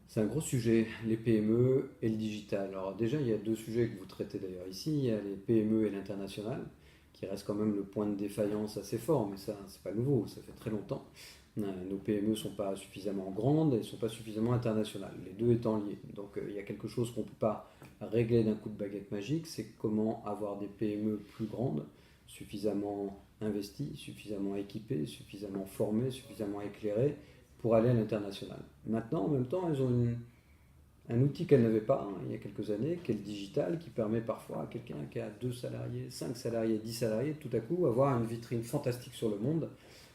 C'est un gros sujet, les PME et le digital. Alors déjà, il y a deux sujets que vous traitez d'ailleurs ici. Il y a les PME et l'international, qui reste quand même le point de défaillance assez fort, mais ça, c'est pas nouveau, ça fait très longtemps. Nos PME ne sont pas suffisamment grandes et ne sont pas suffisamment internationales, les deux étant liés. Donc il y a quelque chose qu'on ne peut pas régler d'un coup de baguette magique, c'est comment avoir des PME plus grandes, suffisamment investies, suffisamment équipées, suffisamment formées, suffisamment éclairées pour aller à l'international. Maintenant, en même temps, elles ont un outil qu'elles n'avaient pas il y a quelques années, qui est le digital, qui permet parfois à quelqu'un qui a 2 salariés, 5 salariés, 10 salariés, tout à coup avoir une vitrine fantastique sur le monde.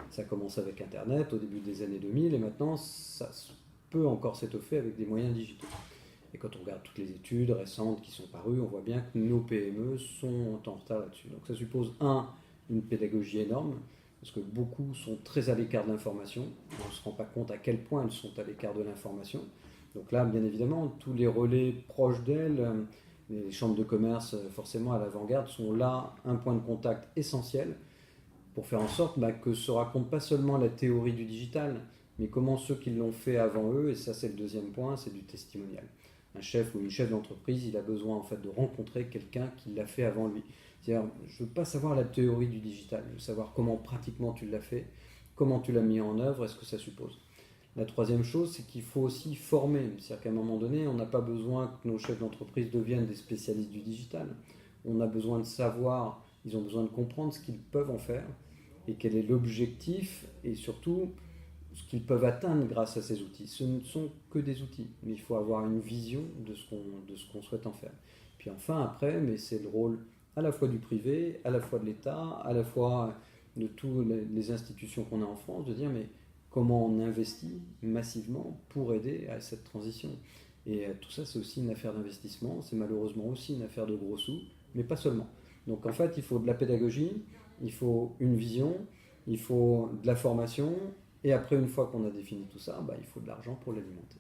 Ça commence avec Internet au début des années 2000 et maintenant ça peut encore s'étoffer avec des moyens digitaux. Et quand on regarde toutes les études récentes qui sont parues, on voit bien que nos PME sont en retard là-dessus. Donc ça suppose, une pédagogie énorme, parce que beaucoup sont très à l'écart de l'information. On ne se rend pas compte à quel point elles sont à l'écart de l'information. Donc là, bien évidemment, tous les relais proches d'elles, les chambres de commerce forcément à l'avant-garde, sont là un point de contact essentiel pour faire en sorte que se raconte pas seulement la théorie du digital, mais comment ceux qui l'ont fait avant eux, et ça c'est le deuxième point, c'est du testimonial. Un chef ou une chef d'entreprise, il a besoin en fait de rencontrer quelqu'un qui l'a fait avant lui. C'est-à-dire, je ne veux pas savoir la théorie du digital, je veux savoir comment pratiquement tu l'as fait, comment tu l'as mis en œuvre et ce que ça suppose. La troisième chose, c'est qu'il faut aussi former. C'est-à-dire qu'à un moment donné, on n'a pas besoin que nos chefs d'entreprise deviennent des spécialistes du digital. On a besoin de savoir, ils ont besoin de comprendre ce qu'ils peuvent en faire et quel est l'objectif et surtout ce qu'ils peuvent atteindre grâce à ces outils. Ce ne sont que des outils, mais il faut avoir une vision de ce qu'on souhaite en faire. Puis enfin, après, mais c'est le rôle à la fois du privé, à la fois de l'État, à la fois de toutes les institutions qu'on a en France, de dire mais comment on investit massivement pour aider à cette transition. Et tout ça, c'est aussi une affaire d'investissement, c'est malheureusement aussi une affaire de gros sous, mais pas seulement. Donc en fait, il faut de la pédagogie, il faut une vision, il faut de la formation, et après, une fois qu'on a défini tout ça, il faut de l'argent pour l'alimenter.